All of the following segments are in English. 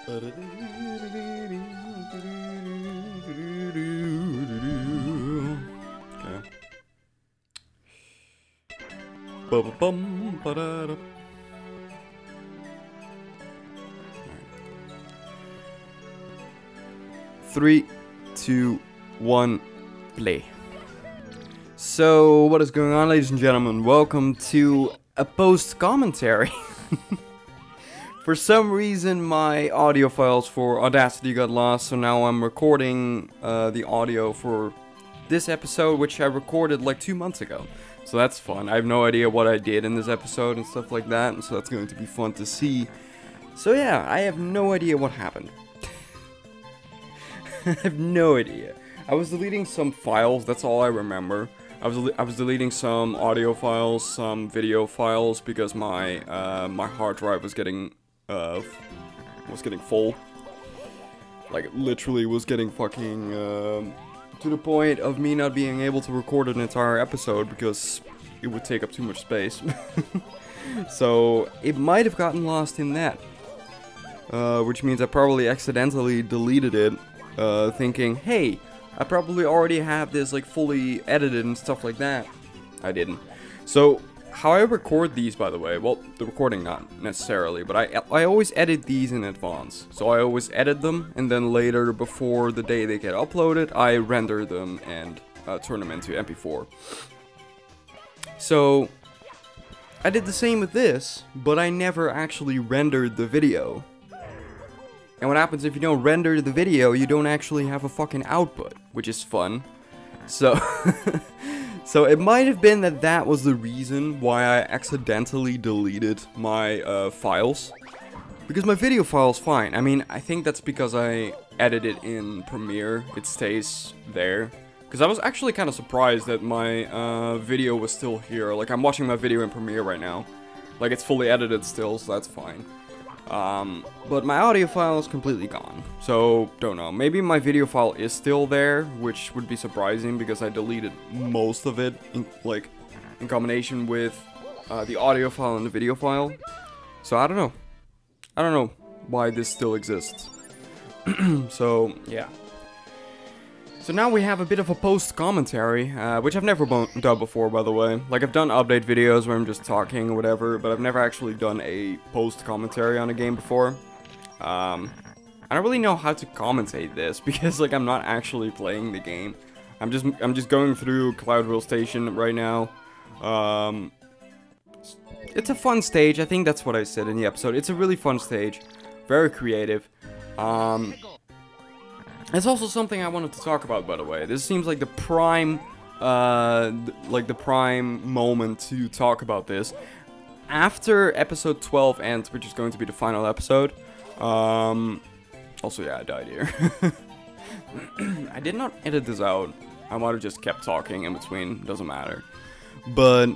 Okay. Ba-ba-bum, ba-da-da. 3, 2, 1, play. So, what is going on, ladies and gentlemen? Welcome to a post commentary. For some reason, my audio files for Audacity got lost, so now I'm recording the audio for this episode, which I recorded like 2 months ago. So that's fun. I have no idea what I did in this episode and stuff like that, and so that's going to be fun to see. So yeah, I have no idea what happened. I have no idea. I was deleting some files, that's all I remember. I was deleting some audio files, some video files, because my my hard drive was getting full. Like, literally was getting fucking to the point of me not being able to record an entire episode because it would take up too much space. So it might have gotten lost in that, which means I probably accidentally deleted it, thinking, hey, I probably already have this like fully edited and stuff like that. I didn't. So how I record these, by the way, well, the recording not necessarily, but I always edit these in advance. So I always edit them, and then later, before the day they get uploaded, I render them and turn them into MP4. So I did the same with this, but I never actually rendered the video. And what happens if you don't render the video, you don't actually have a fucking output, which is fun. So so it might have been that that was the reason why I accidentally deleted my files. Because my video file's fine. I mean, I think that's because I edit it in Premiere. It stays there. Because I was actually kind of surprised that my video was still here. Like, I'm watching my video in Premiere right now. Like, it's fully edited still, so that's fine. But my audio file is completely gone, so don't know. Maybe my video file is still there, which would be surprising because I deleted most of it in combination with the audio file and the video file. So I don't know. I don't know why this still exists. So yeah. So now we have a bit of a post-commentary, which I've never done before, by the way. Like, I've done update videos where I'm just talking or whatever, but I've never actually done a post-commentary on a game before. I don't really know how to commentate this, because, like, I'm not actually playing the game. I'm just going through Cloudville Station right now. It's a fun stage, I think that's what I said in the episode. It's a really fun stage, very creative. It's also something I wanted to talk about, by the way. This seems like the prime, moment to talk about this. After episode 12 ends, which is going to be the final episode. Also, yeah, I died here. I did not edit this out. I might have just kept talking in between. Doesn't matter. But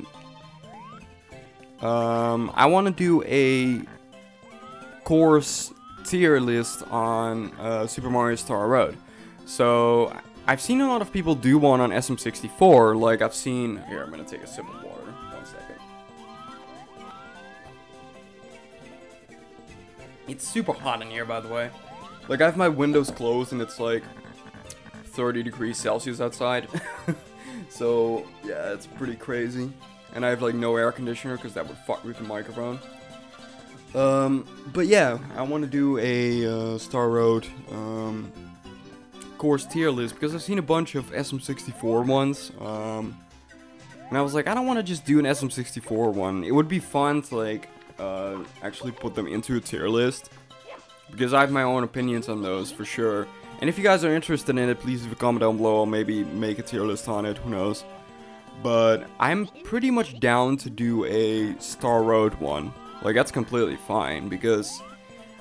I want to do a course tier list on Super Mario Star Road. So I've seen a lot of people do one on SM64. Like, I've seen here, I'm gonna take a sip of water. 1 second. It's super hot in here, by the way. Like, I have my windows closed and it's like 30 degrees Celsius outside. So yeah, it's pretty crazy. And I have like no air conditioner because that would fuck with the microphone. But yeah, I want to do a Star Road course tier list because I've seen a bunch of SM64 ones, and I was like, I don't want to just do an SM64 one. It would be fun to like actually put them into a tier list because I have my own opinions on those for sure. And if you guys are interested in it, please leave a comment down below. I'll maybe make a tier list on it. Who knows? But I'm pretty much down to do a Star Road one. Like, that's completely fine, because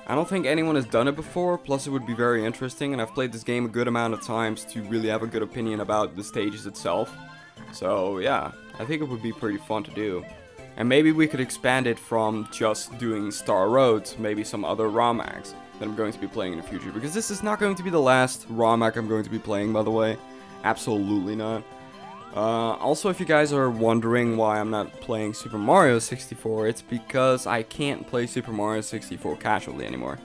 I don't think anyone has done it before, plus it would be very interesting, and I've played this game a good amount of times to really have a good opinion about the stages itself. So, yeah, I think it would be pretty fun to do. And maybe we could expand it from just doing Star Road to maybe some other ROMACs that I'm going to be playing in the future, because this is not going to be the last ROMAC I'm going to be playing, by the way. Absolutely not. Also, if you guys are wondering why I'm not playing Super Mario 64, it's because I can't play Super Mario 64 casually anymore.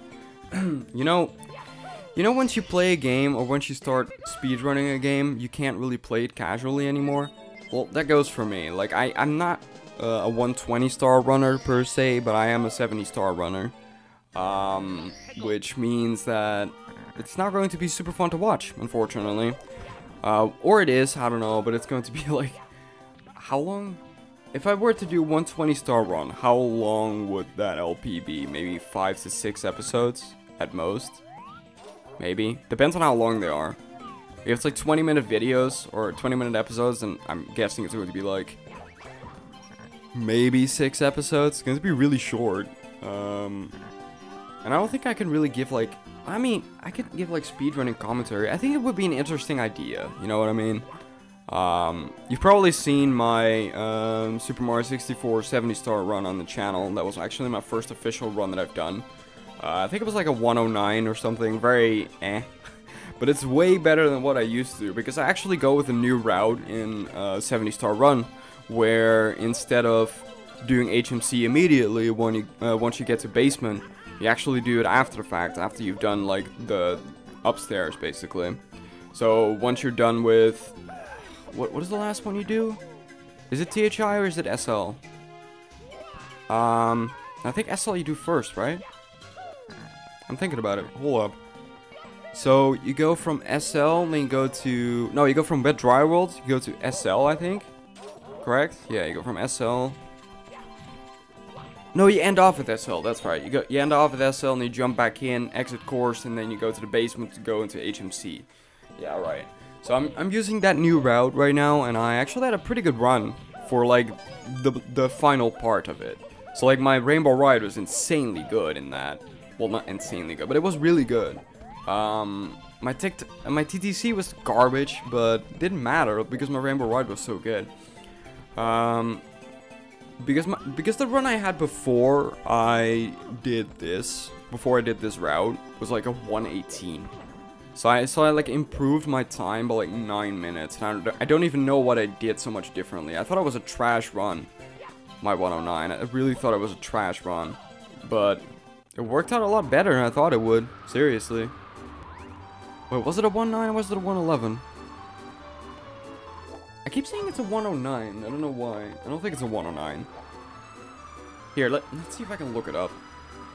You know, once you play a game or once you start speedrunning a game, you can't really play it casually anymore. Well, that goes for me. Like, I'm not a 120-star runner per se, but I am a 70-star runner. Which means that it's not going to be super fun to watch, unfortunately. Or it is, I don't know, but it's going to be like, how long? If I were to do 120-star run, how long would that LP be? Maybe 5 to 6 episodes at most? Maybe. Depends on how long they are. If it's like 20-minute videos or 20-minute episodes, then I'm guessing it's going to be like maybe 6 episodes. It's going to be really short. And I don't think I can really give like, I mean, I could give like speedrunning commentary. I think it would be an interesting idea, you know what I mean? You've probably seen my Super Mario 64 70-star run on the channel. That was actually my first official run that I've done. I think it was like a 109 or something, very eh. But it's way better than what I used to, because I actually go with a new route in 70-star run, where instead of doing HMC immediately when you, once you get to basement, you actually do it after the fact, after you've done like the upstairs basically. So once you're done with, what is the last one you do? Is it THI or is it SL? I think SL you do first, right? I'm thinking about it. Hold up. So you go from SL, then you go to, no, you go from Wet Dry World, you go to SL, I think. Correct? Yeah, you go from SL. No, you end off with SL, that's right. You end off with SL and you jump back in, exit course, and then you go to the basement to go into HMC. Yeah, right. So I'm using that new route right now, and I actually had a pretty good run for like the final part of it. So like my Rainbow Ride was insanely good in that. Well, not insanely good, but it was really good. My TTC was garbage, but didn't matter because my Rainbow Ride was so good. Because the run I had before I did this route was like a 118. So I like improved my time by like 9 minutes. And I don't even know what I did so much differently. I thought it was a trash run, my 109. I really thought it was a trash run, but it worked out a lot better than I thought it would. Seriously. Wait, was it a 19 or was it a 111? I keep saying it's a 109. I don't know why. I don't think it's a 109. Here, let's see if I can look it up.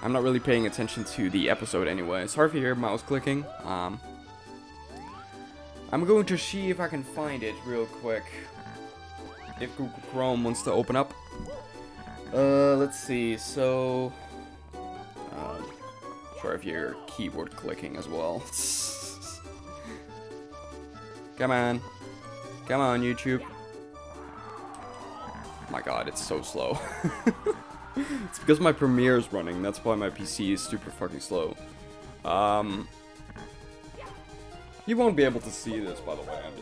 I'm not really paying attention to the episode anyway. Sorry if you hear mouse clicking. I'm going to see if I can find it real quick. If Google Chrome wants to open up. Let's see. So, sorry if you hear keyboard clicking as well. Come on. Come on, YouTube. My god, it's so slow. It's because my Premiere is running. That's why my PC is super fucking slow. You won't be able to see this, by the way. I'm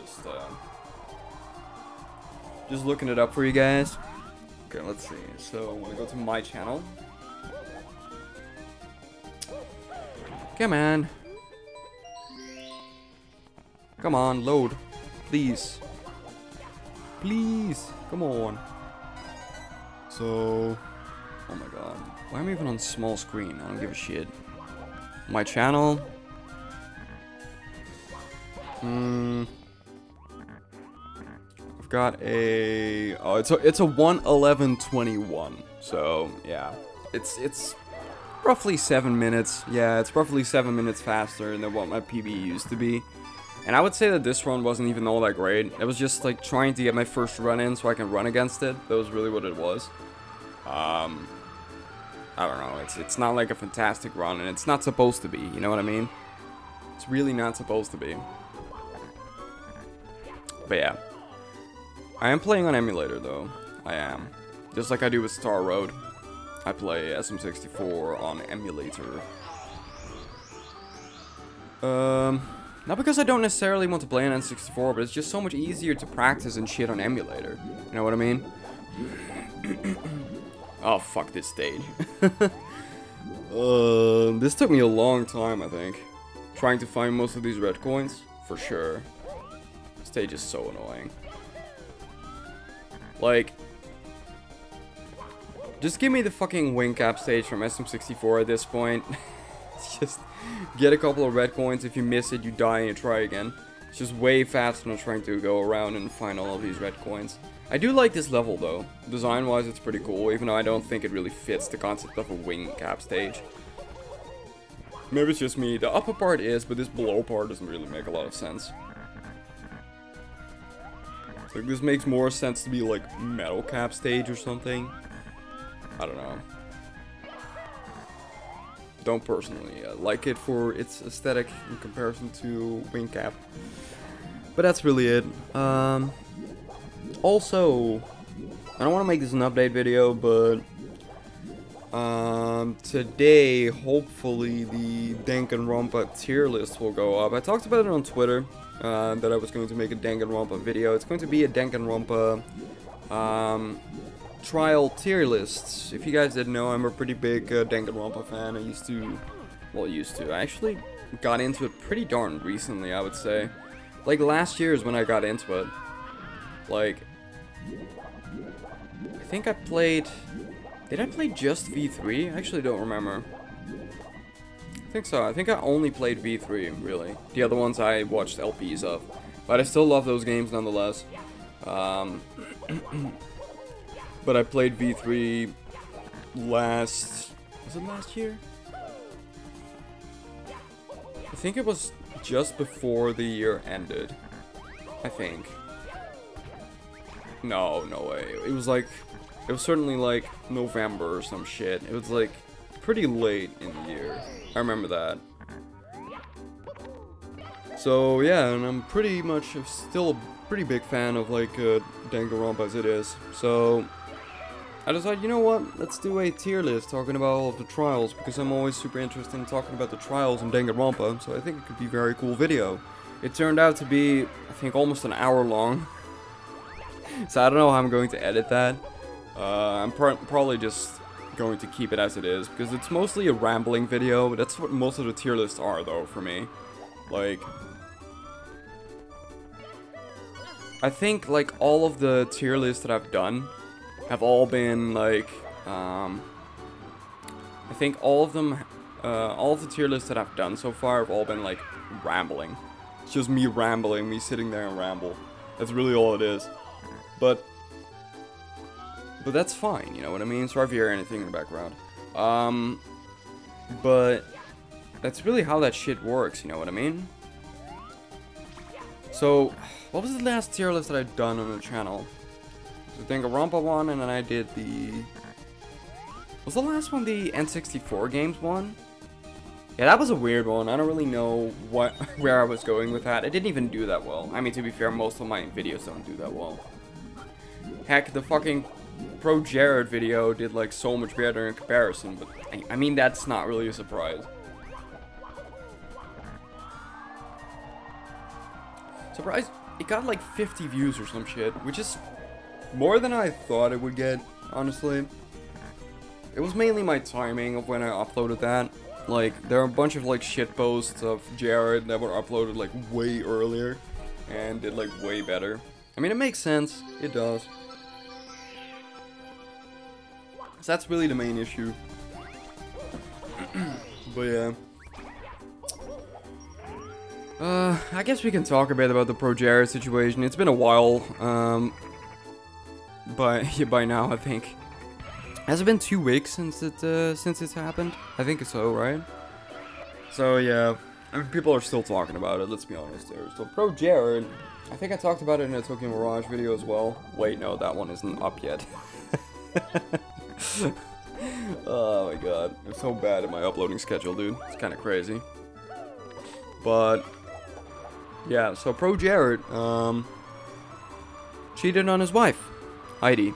just looking it up for you guys. Okay, let's see. So I'm gonna go to my channel. Come on. Come on, load. Please. Please. Come on. So, oh my god. Why am I even on small screen? I don't give a shit. My channel. I've got a, oh, it's a 1:11:21. So, yeah. It's roughly 7 minutes. Yeah, it's roughly 7 minutes faster than what my PB used to be. And I would say that this run wasn't even all that great. It was just like trying to get my first run in so I can run against it. That was really what it was. I don't know. It's not like a fantastic run, and it's not supposed to be. You know what I mean? It's really not supposed to be. But yeah. I am playing on emulator though. I am. Just like I do with Star Road. I play SM64 on emulator. Not because I don't necessarily want to play on N64, but it's just so much easier to practice and shit on emulator. You know what I mean? Oh, fuck this stage. This took me a long time, I think. Trying to find most of these red coins, for sure. This stage is so annoying. Like, just give me the fucking wing cap stage from SM64 at this point. It's just get a couple of red coins. If you miss it, you die and you try again. It's just way faster than trying to go around and find all of these red coins. I do like this level though. Design-wise, it's pretty cool, even though I don't think it really fits the concept of a wing cap stage. Maybe it's just me. The upper part is, but this below part doesn't really make a lot of sense. So this makes more sense to be like metal cap stage or something. I don't know. Don't personally like it for its aesthetic in comparison to wing cap. But that's really it. Also, I don't want to make this an update video, but today, hopefully, the Danganronpa tier list will go up. I talked about it on Twitter, that I was going to make a Danganronpa video. It's going to be a Danganronpa trial tier lists. If you guys didn't know, I'm a pretty big Danganronpa fan. I actually got into it pretty darn recently, I would say. Like, last year is when I got into it. Like, I think I played... Did I play just V3? I actually don't remember. I think so. I think I only played V3, really. The other ones I watched LPs of. But I still love those games nonetheless. But I played V3 last... Was it last year? I think it was just before the year ended. I think. No way. It was like... It was certainly like November or some shit. It was like pretty late in the year. I remember that. So yeah, and I'm pretty much still a pretty big fan of like Danganronpa as it is. So I decided, you know what? Let's do a tier list talking about all of the trials, because I'm always super interested in talking about the trials in Danganronpa. So I think it could be a very cool video. It turned out to be, I think, almost an hour long. So I don't know how I'm going to edit that. I'm probably just going to keep it as it is, because it's mostly a rambling video. That's what most of the tier lists are, though, for me. Like, I think, like, all of the tier lists that I've done have all been, like, I think all of them, all of the tier lists that I've done so far have all been, like, rambling. It's just me rambling, me sitting there and ramble. That's really all it is. But that's fine, you know what I mean? Sorry if you hear anything in the background. But that's really how that shit works, you know what I mean? So, what was the last tier list that I'd done on the channel? The Danganronpa one, and then I did the... Was the last one the N64 games one? Yeah, that was a weird one. I don't really know where I was going with that. It didn't even do that well. I mean, to be fair, most of my videos don't do that well. Heck, the fucking Pro Jared video did like so much better in comparison, but I mean, that's not really a surprise. Surprise, it got like 50 views or some shit, which is more than I thought it would get, honestly. It was mainly my timing of when I uploaded that. Like, there are a bunch of like shit posts of Jared that were uploaded like way earlier and did like way better. I mean, it makes sense, it does. So that's really the main issue. But yeah. I guess we can talk a bit about the Pro Jared situation. It's been a while, by now, I think. Has it been 2 weeks since it's happened? I think so, right? So yeah, I mean, people are still talking about it, let's be honest there. So Pro Jared, I think I talked about it in a Tokyo Mirage video as well. Wait, no, that one isn't up yet. Oh my god, I'm so bad at my uploading schedule, dude. It's kind of crazy. But yeah, so Pro Jared cheated on his wife, Heidi,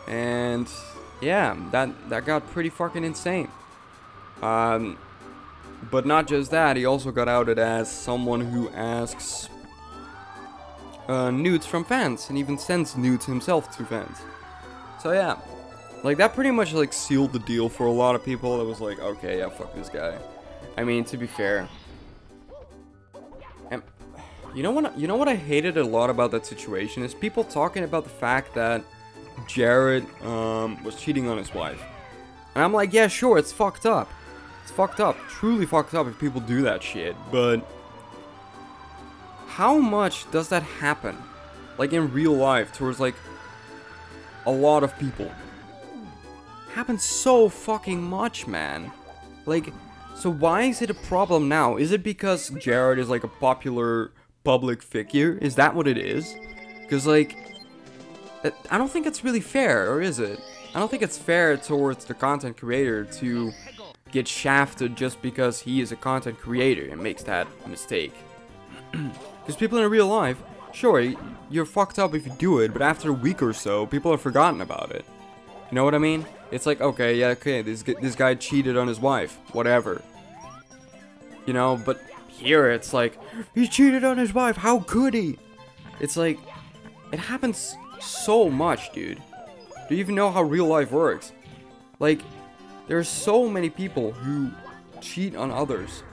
and yeah, that got pretty fucking insane. But not just that, he also got outed as someone who asks nudes from fans, and even sends nudes himself to fans. So yeah, like that pretty much like sealed the deal for a lot of people. It was like, okay, yeah, fuck this guy. I mean, to be fair, and you know what I hated a lot about that situation is people talking about the fact that Jared was cheating on his wife. And I'm like, yeah, sure, it's fucked up. It's fucked up. Truly fucked up if people do that shit. But how much does that happen? Like in real life towards like a lot of people. Happens so fucking much, man. Like, so why is it a problem now? Is it because Jared is like a popular public figure? Is that what it is? Because like, I don't think it's really fair, or is it? I don't think it's fair towards the content creator to get shafted just because he is a content creator and makes that mistake. Because people in real life, sure, you're fucked up if you do it, but after a week or so, people have forgotten about it. You know what I mean? It's like, okay, yeah, okay, this guy cheated on his wife, whatever. You know, but here it's like, he cheated on his wife, how could he? It's like, it happens so much, dude. Do you even know how real life works? Like, there are so many people who cheat on others.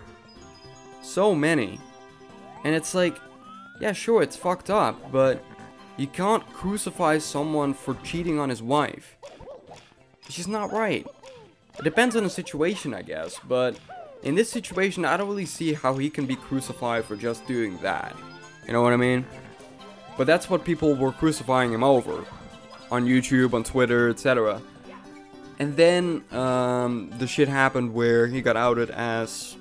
So many. And it's like, yeah, sure, it's fucked up, but you can't crucify someone for cheating on his wife. It's just not right. It depends on the situation, I guess, but in this situation, I don't really see how he can be crucified for just doing that. You know what I mean? But that's what people were crucifying him over. On YouTube, on Twitter, etc. And then, the shit happened where he got outed as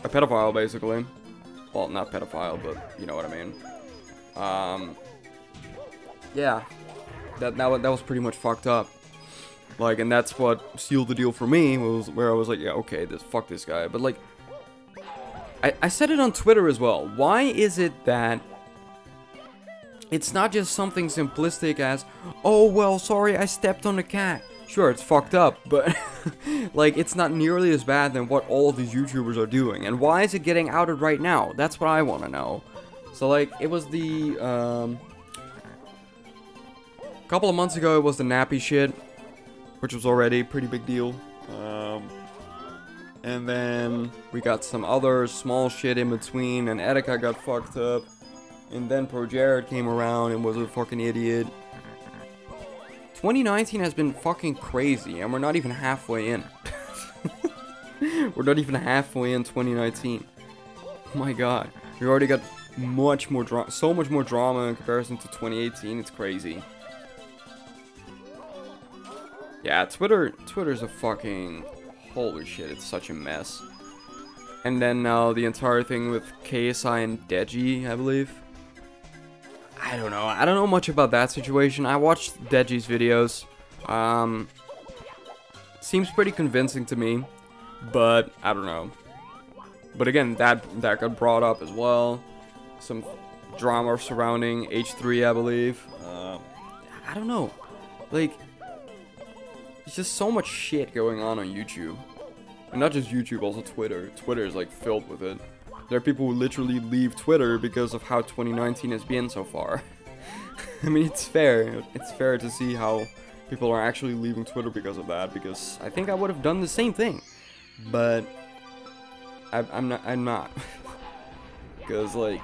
a pedophile, basically. Well, not pedophile, but you know what I mean. Yeah. That was pretty much fucked up. Like, and that's what sealed the deal for me, was where I was like, yeah, okay, fuck this guy. But like, I said it on Twitter as well. Why is it that it's not just something simplistic as, oh, well, sorry, I stepped on the cat. Sure, it's fucked up, but like, it's not nearly as bad than what all of these YouTubers are doing. And why is it getting outed right now? That's what I want to know. So like, it was the, a couple of months ago, it was the nappy shit, which was already a pretty big deal. And then we got some other small shit in between, and Etika got fucked up. And then Pro Jared came around and was a fucking idiot. 2019 has been fucking crazy, and we're not even halfway in. We're not even halfway in 2019. Oh my god. We already got much more drama, so much more drama in comparison to 2018. It's crazy. Yeah, Twitter's a fucking, holy shit, it's such a mess. And then now the entire thing with KSI and Deji, I believe. I don't know much about that situation. I watched Deji's videos. Seems pretty convincing to me, but I don't know. But again, that got brought up as well. Some drama surrounding H3, I believe. I don't know. Like, there's just so much shit going on YouTube. And not just YouTube, also Twitter. Twitter is like filled with it. There are people who literally leave Twitter because of how 2019 has been so far. I mean, it's fair. It's fair to see how people are actually leaving Twitter because of that. Because I think I would have done the same thing. But I'm not. Because, like,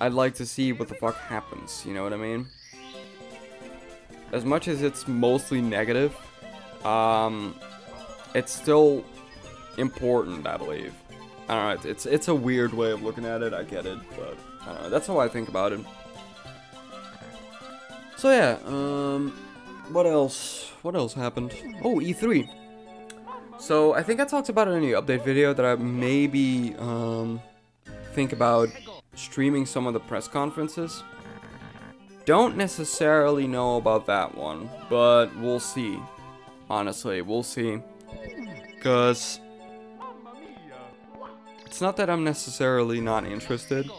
I'd like to see what the fuck happens. You know what I mean? As much as it's mostly negative, it's still important, I believe. I don't know, it's a weird way of looking at it, I get it, but I don't know, that's how I think about it. So yeah, what else happened? Oh, E3. So I think I talked about it in the update video that I maybe think about streaming some of the press conferences. Don't necessarily know about that one, but we'll see. Honestly, we'll see. Because it's not that I'm necessarily not interested.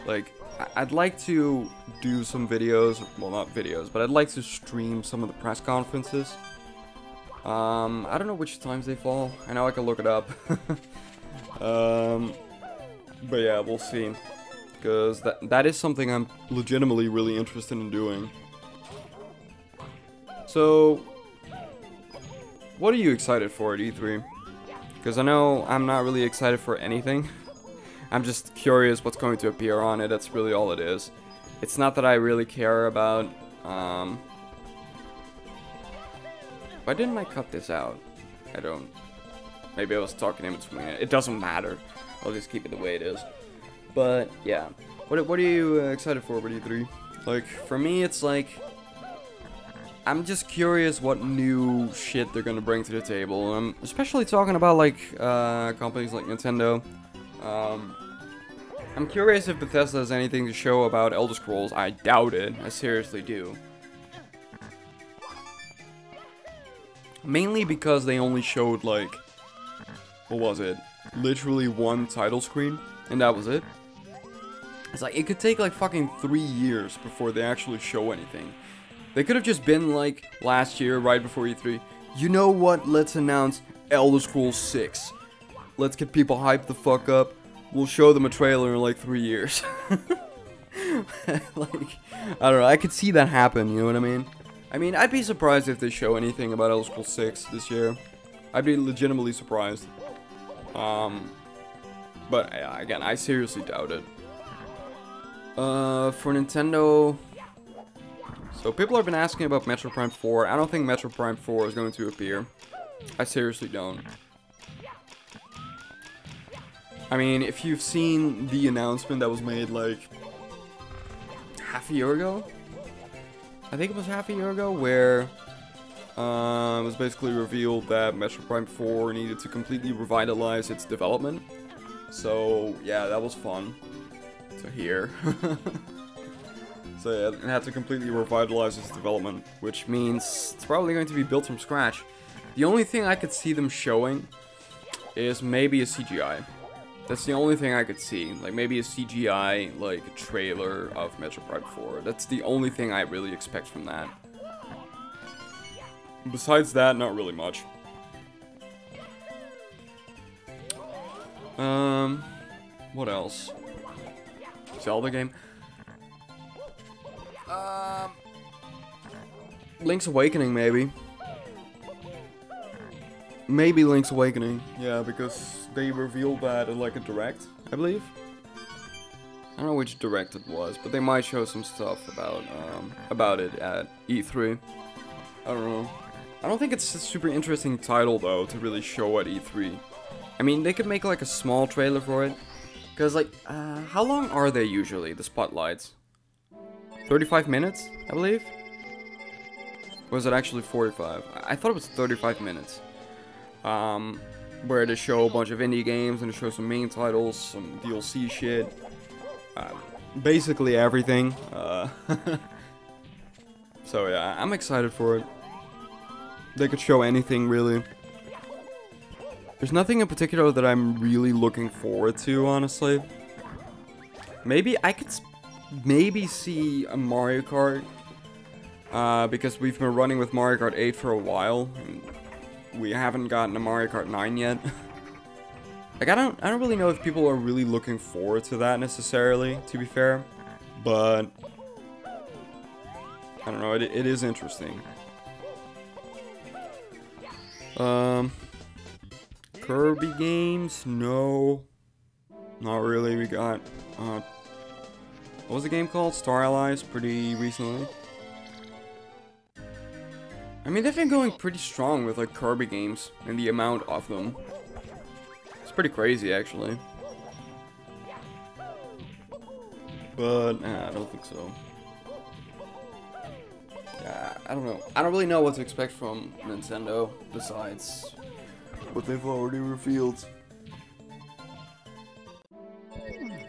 Like, I'd like to do some videos, well, not videos, but I'd like to stream some of the press conferences. I don't know which times they fall. I know I can look it up. But yeah, we'll see. Because that is something I'm legitimately really interested in doing. So, what are you excited for at E3? Because I know I'm not really excited for anything. I'm just curious what's going to appear on it, that's really all it is. It's not that I really care about Why didn't I cut this out? I don't. Maybe I was talking in between it. It doesn't matter. I'll just keep it the way it is. But, yeah. What are you excited for with E3? Like, for me, it's like... I'm just curious what new shit they're gonna bring to the table. I'm especially talking about, like, companies like Nintendo. I'm curious if Bethesda has anything to show about Elder Scrolls. I doubt it. I seriously do. Mainly because they only showed, like... What was it? Literally one title screen, and that was it. It's like, it could take like fucking 3 years before they actually show anything. They could have just been like, last year, right before E3, you know what, let's announce Elder Scrolls 6. Let's get people hyped the fuck up. We'll show them a trailer in like 3 years. Like, I don't know, I could see that happen, you know what I mean? I mean, I'd be surprised if they show anything about Elder Scrolls 6 this year. I'd be legitimately surprised. But yeah, again, I seriously doubt it. For Nintendo... So people have been asking about Metro Prime 4. I don't think Metro Prime 4 is going to appear. I seriously don't. I mean, if you've seen the announcement that was made like... half a year ago? I think it was half a year ago, where... it was basically revealed that Metro Prime 4 needed to completely revitalize its development. So, yeah, that was fun to hear. So, yeah, it had to completely revitalize its development, which means it's probably going to be built from scratch. The only thing I could see them showing is maybe a CGI. That's the only thing I could see. Like, maybe a CGI, like, trailer of Metro Prime 4. That's the only thing I really expect from that. Besides that, not really much. What else? Zelda game? Link's Awakening, maybe. Maybe Link's Awakening, yeah, because they revealed that in like a direct, I believe. I don't know which direct it was, but they might show some stuff about it at E3. I don't know. I don't think it's a super interesting title, though, to really show at E3. I mean, they could make, like, a small trailer for it. Because, like, how long are they usually, the spotlights? 35 minutes, I believe? Or is it actually 45? I thought it was 35 minutes. Where they show a bunch of indie games, and they show some main titles, some DLC shit. Basically everything. So, yeah, I'm excited for it. They could show anything, really. There's nothing in particular that I'm really looking forward to, honestly. Maybe I could maybe see a Mario Kart. Because we've been running with Mario Kart 8 for a while. And we haven't gotten a Mario Kart 9 yet. Like, I don't really know if people are really looking forward to that, necessarily, to be fair. But... I don't know, it is interesting. Kirby games? No. Not really. We got, what was the game called? Star Allies, pretty recently. I mean, they've been going pretty strong with, like, Kirby games, and the amount of them. It's pretty crazy, actually. But, I don't think so. Yeah, I don't know. I don't really know what to expect from Nintendo, besides what they've already revealed.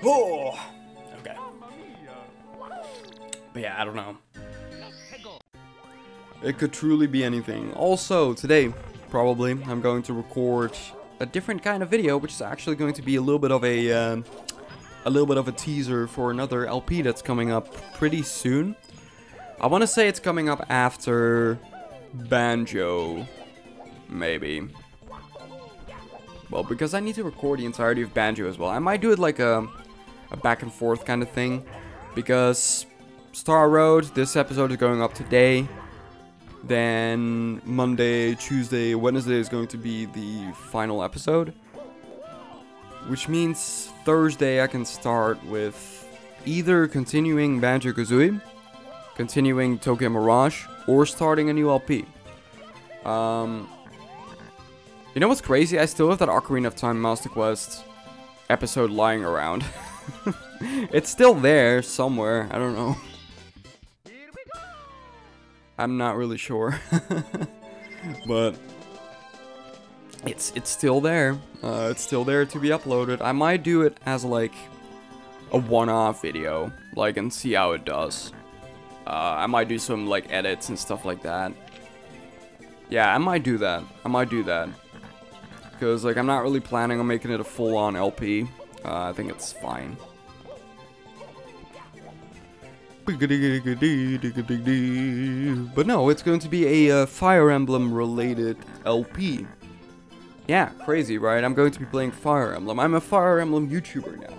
Oh! Okay. But yeah, I don't know. It could truly be anything. Also, today, probably, I'm going to record a different kind of video, which is actually going to be a little bit of a teaser for another LP that's coming up pretty soon. I want to say it's coming up after Banjo, maybe. Well, because I need to record the entirety of Banjo as well. I might do it like a back and forth kind of thing, because Star Road, this episode is going up today. Then Monday, Tuesday, Wednesday is going to be the final episode. Which means Thursday I can start with either continuing Banjo-Kazooie, continuing Tokyo Mirage, or starting a new LP. You know what's crazy? I still have that Ocarina of Time Master Quest episode lying around. It's still there somewhere. I don't know. I'm not really sure. But it's still there. It's still there to be uploaded. I might do it as like a one-off video, like, and see how it does. I might do some like edits and stuff like that. Yeah, I might do that. Because like I'm not really planning on making it a full-on LP. I think it's fine. But no, it's going to be a Fire Emblem related LP. Yeah, crazy, right? I'm going to be playing Fire Emblem. I'm a Fire Emblem YouTuber now.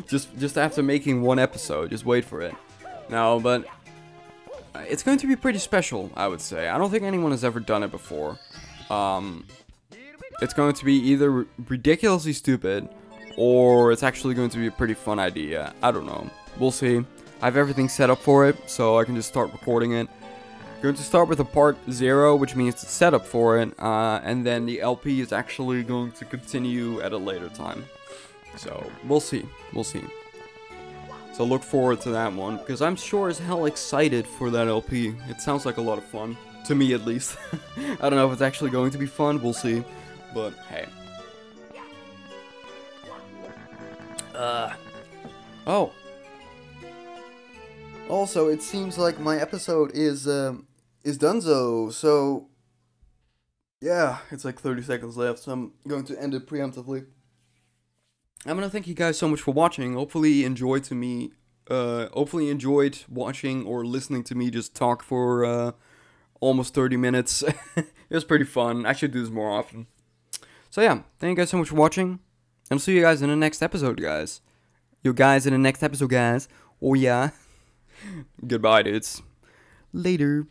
just after making one episode, just wait for it. No, but it's going to be pretty special, I would say. I don't think anyone has ever done it before. It's going to be either ridiculously stupid, or it's actually going to be a pretty fun idea. I don't know. We'll see. I have everything set up for it, so I can just start recording it. I'm going to start with a part 0, which means the setup for it, and then the LP is actually going to continue at a later time. So, we'll see. So look forward to that one, because I'm sure as hell excited for that LP. It sounds like a lot of fun. To me, at least. I don't know if it's actually going to be fun. We'll see. But, hey. Oh. Also, it seems like my episode is donezo, so... Yeah, it's like 30 seconds left, so I'm going to end it preemptively. I'm gonna thank you guys so much for watching. Hopefully you enjoyed watching or listening to me just talk for, almost 30 minutes. It was pretty fun. I should do this more often. So yeah, thank you guys so much for watching. And I'll see you guys in the next episode, guys. Oh yeah. Goodbye, dudes. Later.